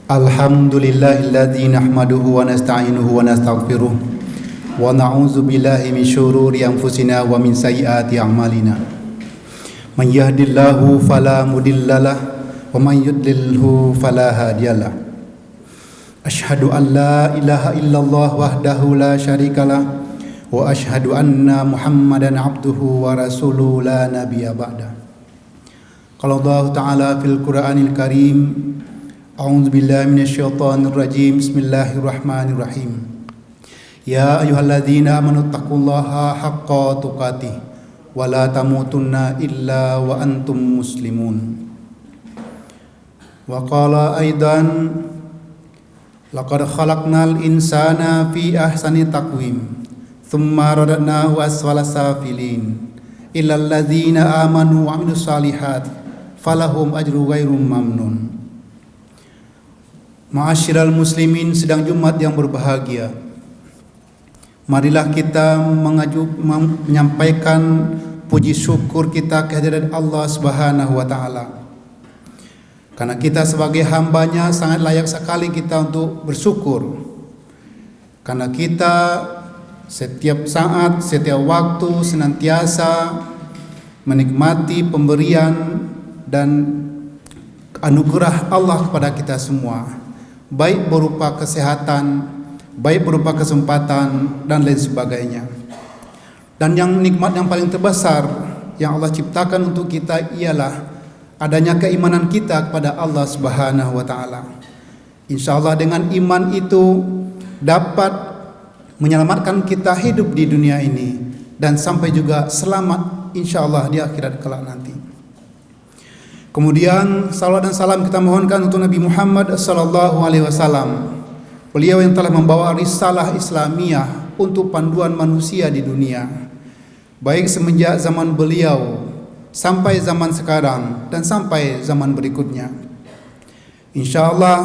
Alhamdulillahilladzi nahmaduhu wa nasta'inuhu wa nastaghfiruh wa na'udzu billahi min syururi anfusina wa min sayyiati a'malina. Man yahdihillahu fala mudhillalah wa man yudlilhu fala hadiyalah. Asyhadu an la ilaha illallah wahdahu la syarikalah wa asyhadu anna Muhammadan abduhu wa rasuluhu la nabiyya ba'da. Qala Allah Ta'ala fil Qur'anil Karim, A'udzu billahi minasyaitonir rajim. Bismillahirrahmanirrahim. Ya ayyuhalladzina amanu taqullaha haqqa tuqatih wa la tamutunna illa wa antum muslimun. Wa qala aidan laqad khalaqnal insana fi ahsani taqwim thumma radadnahu asfala safilin illal ladzina amanu wa amilus solihat falahum ajrun ghairu mamnun. Ma'asyiral muslimin, sedang Jumat yang berbahagia, marilah kita menyampaikan puji syukur kita kehadirat Allah Subhanahu wa Ta'ala. Karena kita sebagai hambanya sangat layak sekali kita untuk bersyukur. Karena kita setiap saat, setiap waktu senantiasa menikmati pemberian dan anugerah Allah kepada kita semua, baik berupa kesehatan, baik berupa kesempatan, dan lain sebagainya. Dan yang nikmat yang paling terbesar yang Allah ciptakan untuk kita ialah adanya keimanan kita kepada Allah Subhanahu wa Ta'ala. Insyaallah dengan iman itu dapat menyelamatkan kita hidup di dunia ini dan sampai juga selamat insyaallah di akhirat kelak nanti. Kemudian salawat dan salam kita mohonkan untuk Nabi Muhammad sallallahu alaihi wasallam. Beliau yang telah membawa risalah Islamiyah untuk panduan manusia di dunia, baik semenjak zaman beliau sampai zaman sekarang dan sampai zaman berikutnya. Insyaallah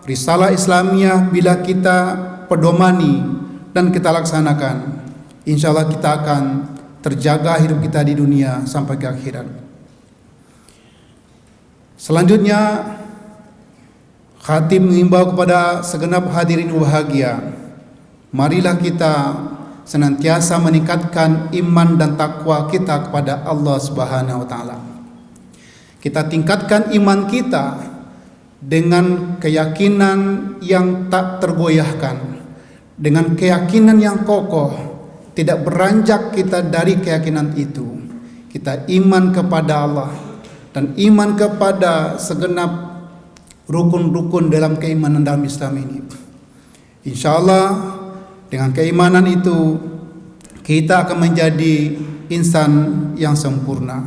risalah Islamiyah bila kita pedomani dan kita laksanakan, insyaallah kita akan terjaga hidup kita di dunia sampai ke akhirat. Selanjutnya, khatib mengimbau kepada segenap hadirin berbahagia, marilah kita senantiasa meningkatkan iman dan takwa kita kepada Allah Subhanahu wa Ta'ala. Kita tingkatkan iman kita dengan keyakinan yang tak tergoyahkan, dengan keyakinan yang kokoh, tidak beranjak kita dari keyakinan itu. Kita iman kepada Allah dan iman kepada segenap rukun-rukun dalam keimanan dalam Islam ini. Insyaallah dengan keimanan itu kita akan menjadi insan yang sempurna.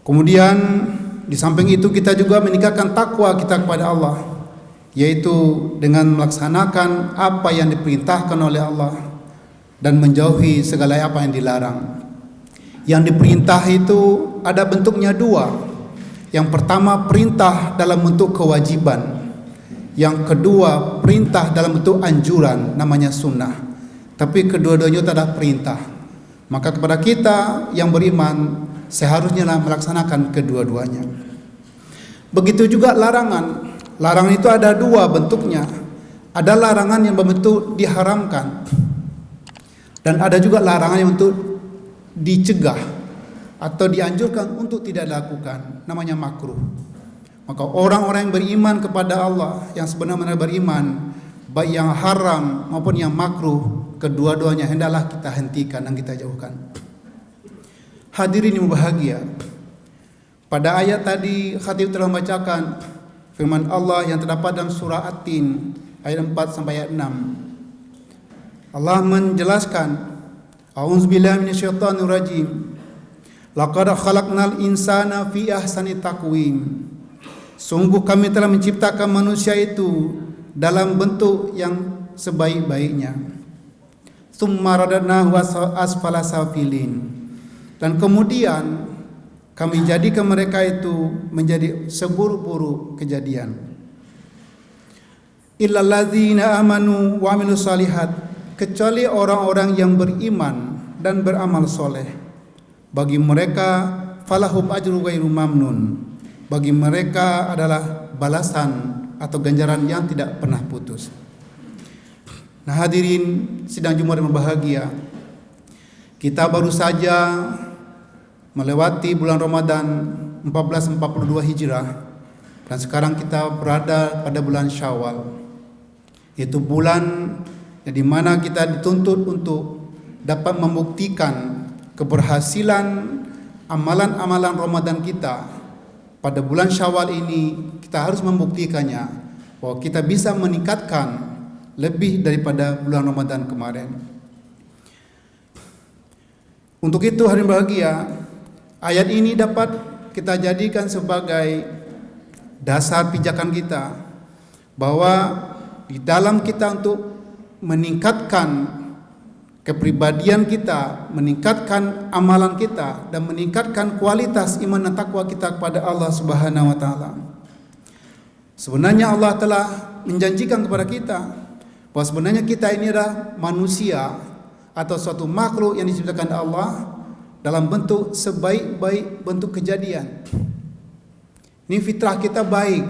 Kemudian di samping itu kita juga meningkatkan takwa kita kepada Allah, yaitu dengan melaksanakan apa yang diperintahkan oleh Allah dan menjauhi segala apa yang dilarang. Yang diperintah itu ada bentuknya dua. Yang pertama perintah dalam bentuk kewajiban, yang kedua perintah dalam bentuk anjuran, namanya sunnah. Tapi kedua-duanya itu adalah perintah. Maka kepada kita yang beriman seharusnya melaksanakan kedua-duanya. Begitu juga larangan. Larangan itu ada dua bentuknya. Ada larangan yang berbentuk diharamkan, dan ada juga larangan yang bentuk dicegah atau dianjurkan untuk tidak dilakukan, namanya makruh. Maka orang-orang yang beriman kepada Allah, yang sebenarnya beriman, baik yang haram maupun yang makruh, kedua-duanya hendaklah kita hentikan dan kita jauhkan. Hadirin yang berbahagia, pada ayat tadi khatib telah membacakan firman Allah yang terdapat dalam surah At-Tin ayat 4 sampai ayat 6. Allah menjelaskan, A'udzubillahi minasyaitonir rajim. Laqad khalaqnal insana fi ahsani taqwim. Sungguh kami telah menciptakan manusia itu dalam bentuk yang sebaik-baiknya. Tsumma radadnahu asfala safilin. Dan kemudian kami jadikan mereka itu menjadi seburuk-buruk kejadian. Illal ladzina amanu wa amilus solihat, kecuali orang-orang yang beriman dan beramal soleh. Bagi mereka falahum ajru ghairu mamnun, bagi mereka adalah balasan atau ganjaran yang tidak pernah putus. Nah, hadirin sidang Jumat yang berbahagia, kita baru saja melewati bulan Ramadan 1442 Hijrah dan sekarang kita berada pada bulan Syawal. Itu bulan yang dimana kita dituntut untuk dapat membuktikan keberhasilan amalan-amalan Ramadan kita. Pada bulan Syawal ini kita harus membuktikannya bahwa kita bisa meningkatkan lebih daripada bulan Ramadan kemarin. Untuk itu hadirin berbahagia, ayat ini dapat kita jadikan sebagai dasar pijakan kita bahwa di dalam kita untuk meningkatkan kepribadian kita, meningkatkan amalan kita, dan meningkatkan kualitas iman dan takwa kita kepada Allah Subhanahu wa taala. Sebenarnya Allah telah menjanjikan kepada kita bahwa sebenarnya kita ini adalah manusia atau suatu makhluk yang diciptakan Allah dalam bentuk sebaik-baik bentuk kejadian. Ini fitrah kita baik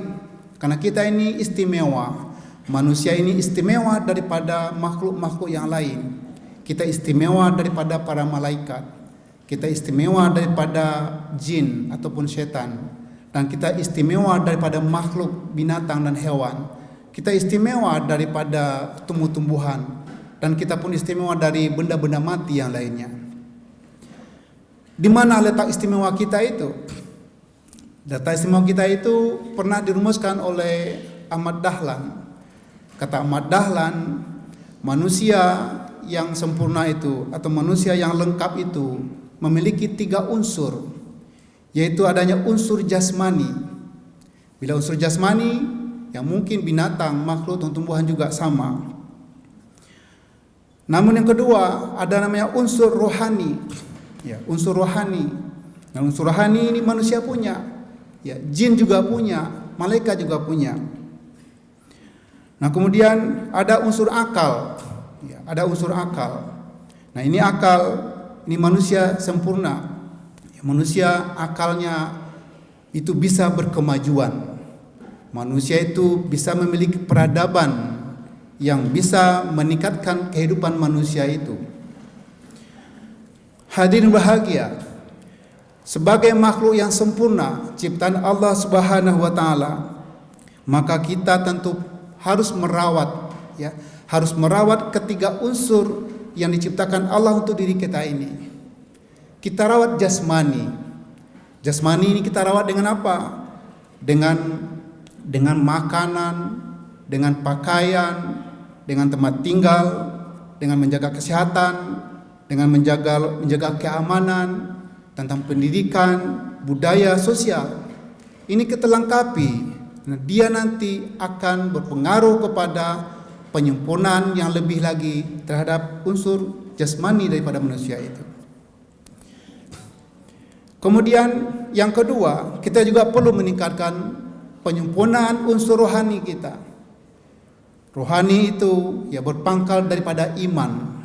karena kita ini istimewa. Manusia ini istimewa daripada makhluk-makhluk yang lain. Kita istimewa daripada para malaikat. Kita istimewa daripada jin ataupun setan. Dan kita istimewa daripada makhluk binatang dan hewan. Kita istimewa daripada tumbuh-tumbuhan. Dan kita pun istimewa dari benda-benda mati yang lainnya. Di mana letak istimewa kita itu? Letak istimewa kita itu pernah dirumuskan oleh Ahmad Dahlan. Kata Ahmad Dahlan, manusia yang sempurna itu atau manusia yang lengkap itu memiliki 3 unsur, yaitu adanya unsur jasmani. Bila unsur jasmani, yang mungkin binatang, makhluk, tumbuhan juga sama. Namun yang kedua, ada namanya unsur rohani. Ya, unsur rohani. Nah, unsur rohani ini manusia punya. Ya, jin juga punya, malaikat juga punya. Nah, kemudian ada unsur akal. Ya, ada unsur akal. Nah, ini akal, ini manusia sempurna. Ya, manusia akalnya itu bisa berkemajuan. Manusia itu bisa memiliki peradaban yang bisa meningkatkan kehidupan manusia itu. Hadirin bahagia, sebagai makhluk yang sempurna, ciptaan Allah Subhanahu wa taala, maka kita tentu harus merawat, ya, harus merawat ketiga unsur yang diciptakan Allah untuk diri kita ini. Kita rawat jasmani. Jasmani ini kita rawat dengan apa? Dengan makanan, dengan pakaian, dengan tempat tinggal, dengan menjaga kesehatan, dengan menjaga keamanan, tentang pendidikan, budaya, sosial. Ini kita lengkapi. Nah, dia nanti akan berpengaruh kepada penyempurnaan yang lebih lagi terhadap unsur jasmani daripada manusia itu. Kemudian yang kedua, kita juga perlu meningkatkan penyempurnaan unsur rohani kita. Rohani itu ya berpangkal daripada iman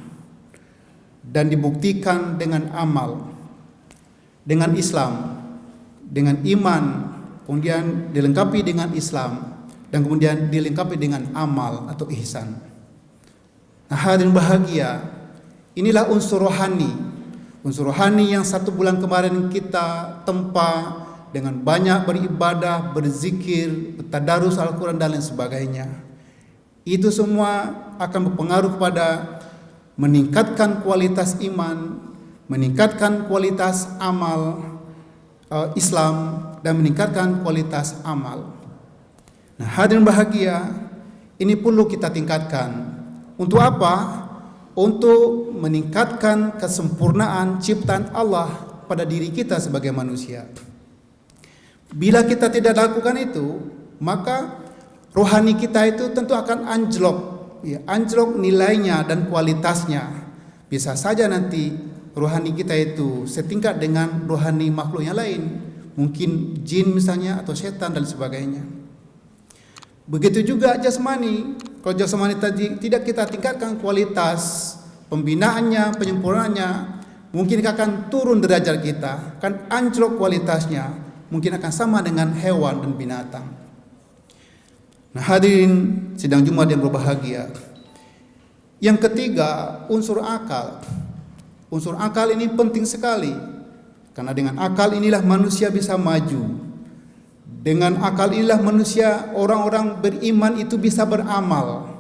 dan dibuktikan dengan amal, dengan Islam, dengan iman, kemudian dilengkapi dengan Islam, dan kemudian dilengkapi dengan amal atau ihsan. Nah, hadirin bahagia, inilah unsur rohani. Unsur rohani yang 1 bulan kemarin kita tempa dengan banyak beribadah, berzikir, bertadarus Al-Quran dan lain sebagainya. Itu semua akan berpengaruh kepada meningkatkan kualitas iman, meningkatkan kualitas amal Islam, dan meningkatkan kualitas amal. Nah, hadirin bahagia, ini perlu kita tingkatkan. Untuk apa? Untuk meningkatkan kesempurnaan ciptaan Allah pada diri kita sebagai manusia. Bila kita tidak lakukan itu, maka rohani kita itu tentu akan anjlok, ya, anjlok nilainya dan kualitasnya. Bisa saja nanti rohani kita itu setingkat dengan rohani makhluk yang lain, mungkin jin misalnya atau setan dan sebagainya. Begitu juga jasmani. Kalau jasmani tadi tidak kita tingkatkan kualitas pembinaannya, penyempurnaannya, mungkin akan turun derajat kita, akan anjlok kualitasnya. mungkin akan sama dengan hewan dan binatang. Nah, hadirin sidang Jumat yang berbahagia. Yang ketiga, unsur akal. Unsur akal ini penting sekali, karena dengan akal inilah manusia bisa maju. Dengan akal inilah manusia, orang-orang beriman itu bisa beramal.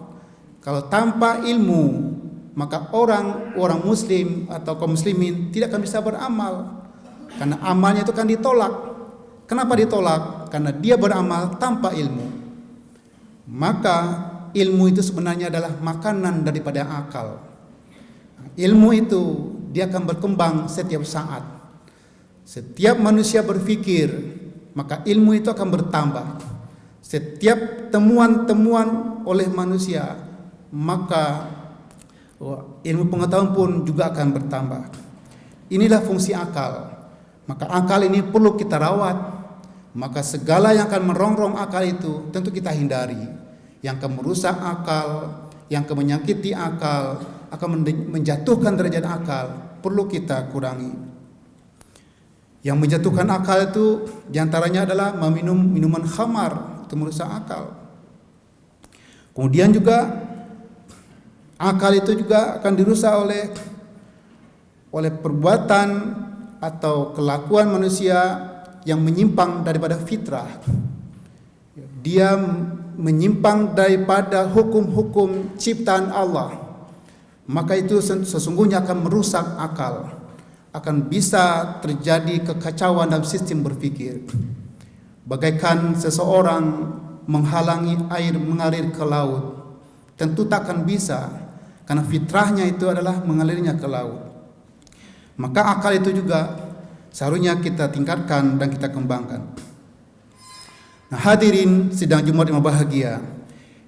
Kalau tanpa ilmu, maka orang muslim atau kaum muslimin tidak akan bisa beramal, karena amalnya itu kan ditolak. Kenapa ditolak? Karena dia beramal tanpa ilmu. Maka ilmu itu sebenarnya adalah makanan daripada akal. Ilmu itu dia akan berkembang setiap saat. Setiap manusia berpikir, maka ilmu itu akan bertambah. Setiap temuan-temuan oleh manusia, maka ilmu pengetahuan pun juga akan bertambah. Inilah fungsi akal. Maka akal ini perlu kita rawat. Maka segala yang akan merongrong akal itu tentu kita hindari. Yang akan merusak akal, yang akan menyakiti akal, akan menjatuhkan derajat akal, perlu kita kurangi. Yang menjatuhkan akal itu diantaranya adalah meminum minuman khamar, itu merusak akal. Kemudian juga akal itu juga akan dirusak oleh perbuatan atau kelakuan manusia yang menyimpang daripada fitrah. Dia menyimpang daripada hukum-hukum ciptaan Allah. Maka itu sesungguhnya akan merusak akal. Akan bisa terjadi kekacauan dalam sistem berpikir. Bagaikan seseorang menghalangi air mengalir ke laut, tentu takkan bisa, karena fitrahnya itu adalah mengalirnya ke laut. Maka akal itu juga seharusnya kita tingkatkan dan kita kembangkan. Nah, hadirin sidang Jumat yang berbahagia,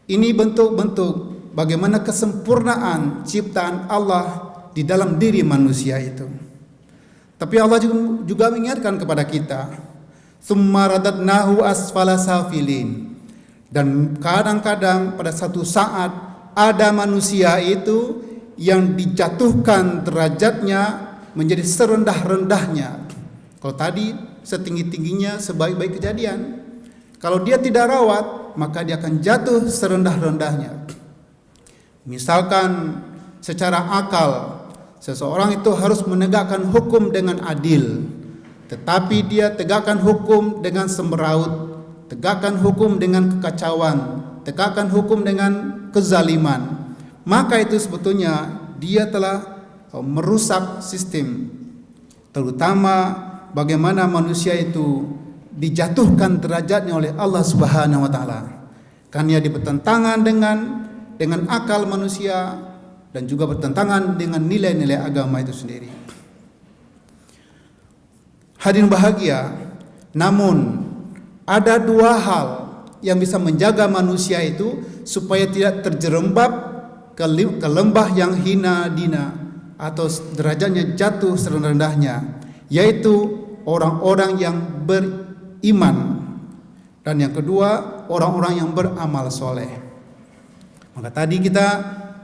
ini bentuk-bentuk bagaimana kesempurnaan ciptaan Allah di dalam diri manusia itu. Tapi Allah juga mengingatkan kepada kita, summa radadnahu asfala safilin. Dan kadang-kadang pada satu saat ada manusia itu yang dijatuhkan derajatnya menjadi serendah-rendahnya. Kalau tadi setinggi-tingginya, sebaik-baik kejadian. Kalau dia tidak rawat, maka dia akan jatuh serendah-rendahnya. Misalkan secara akal, seseorang itu harus menegakkan hukum dengan adil, tetapi dia tegakkan hukum dengan semeraut, tegakkan hukum dengan kekacauan, tegakkan hukum dengan kezaliman, maka itu sebetulnya dia telah merusak sistem. Terutama bagaimana manusia itu dijatuhkan derajatnya oleh Allah Subhanahu wa taala. Karena dia bertentangan dengan akal manusia dan juga bertentangan dengan nilai-nilai agama itu sendiri. Hadirin bahagia, namun ada dua hal yang bisa menjaga manusia itu supaya tidak terjerembab ke lembah yang hina dina atau derajatnya jatuh serendah-rendahnya, yaitu orang-orang yang beriman, dan yang kedua orang-orang yang beramal soleh. Maka tadi kita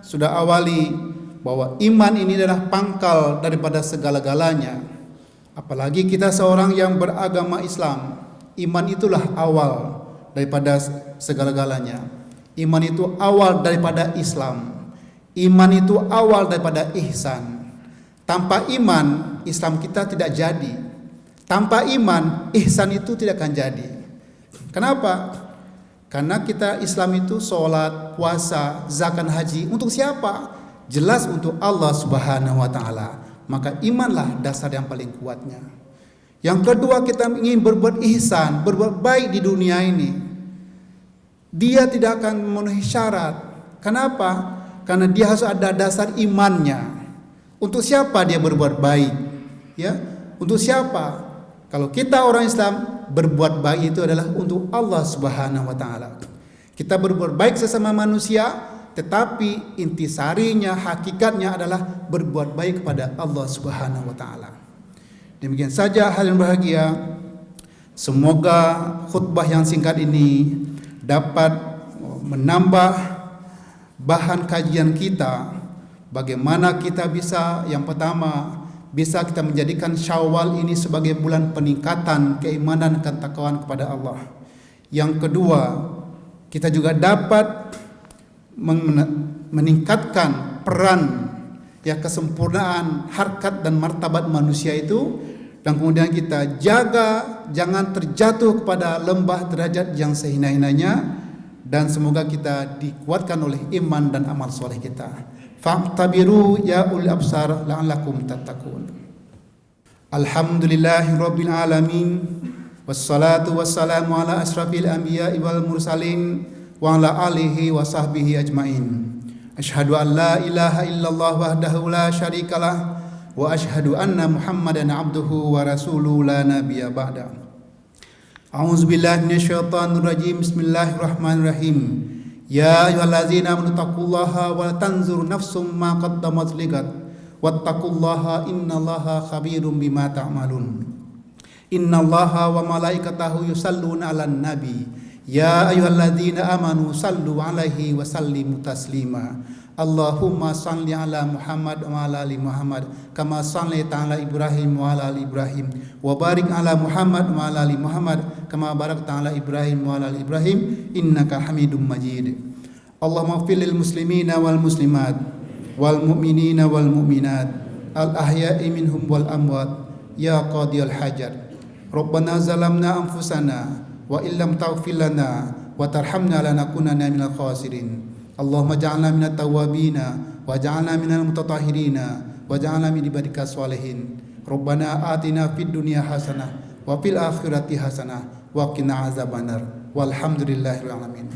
sudah awali bahwa iman ini adalah pangkal daripada segala-galanya. Apalagi kita seorang yang beragama Islam, iman itulah awal daripada segala-galanya. Iman itu awal daripada Islam. Iman itu awal daripada ihsan. Tanpa iman, Islam kita tidak jadi. Tanpa iman, ihsan itu tidak akan jadi. Kenapa? Karena kita Islam itu sholat, puasa, zakat, haji. Untuk siapa? Jelas untuk Allah Subhanahu wa taala. Maka imanlah dasar yang paling kuatnya. Yang kedua, kita ingin berbuat ihsan, berbuat baik di dunia ini. Dia tidak akan memenuhi syarat. Kenapa? Karena dia harus ada dasar imannya. Untuk siapa dia berbuat baik? Ya, untuk siapa? Kalau kita orang Islam, berbuat baik itu adalah untuk Allah Subhanahu wa taala. Kita berbuat baik sesama manusia, tetapi intisarinya, hakikatnya adalah berbuat baik kepada Allah Subhanahu wa taala. Demikian saja hadirin bahagia. Semoga khutbah yang singkat ini dapat menambah bahan kajian kita, bagaimana kita bisa yang pertama bisa kita menjadikan Syawal ini sebagai bulan peningkatan keimanan dan ketakwaan kepada Allah. Yang kedua, kita juga dapat meningkatkan peran kesempurnaan harkat dan martabat manusia itu, dan kemudian kita jaga jangan terjatuh kepada lembah derajat yang sehina-hinanya, dan semoga kita dikuatkan oleh iman dan amal soleh kita. Fa'tabiru ya ulil absar la'allakum tattaqun. Alhamdulillahirabbil alamin, wassalatu wassalamu ala asyrafil anbiya'i wal mursalin wa ala alihi wa sahbihi ajmain. Asyhadu an la ilaha illallah wahdahu la syarikalah wa asyhadu anna Muhammadan abduhu wa rasuluhu la nabiyya ba'da. A'udzubillahi minasyaitonir rajim. Bismillahirrahmanirrahim. Ya ayyuhallazina amanu taqullaha wa tanzur nafsum ma qaddamat ligat wattaqullaha innallaha khabirum bima ta'malun. Innallaha wa malaikatahu yusalluna 'alan nabi. Ya ayyuhalladzina amanu sallu 'alaihi wa sallimu taslima. Allahumma salli ala Muhammad wa ala ali Muhammad kama sallaita ala Ibrahim wa ala ali Ibrahim wa barik ala Muhammad wa ala ali Muhammad kama barakta ala Ibrahim wa ala ali Ibrahim innaka Hamidum Majid. Allahumma ighfir lil muslimina wal muslimat wal mu'minina wal mu'minat al ahya'i minhum wal amwat ya qadiyal hajat. Rabbana zalamna anfusana wa illam taghfir lana wa tarhamna lanakunanna minal khasirin. Allahumma ja'alna minat tawwabina wa ja'alna minal mutatahhirina wa ja'alna min ibadika sholihin. Rabbana atina fid dunya hasanah wa fil akhirati hasanah wa qina azabannar. Walhamdulillahirabbil alamin.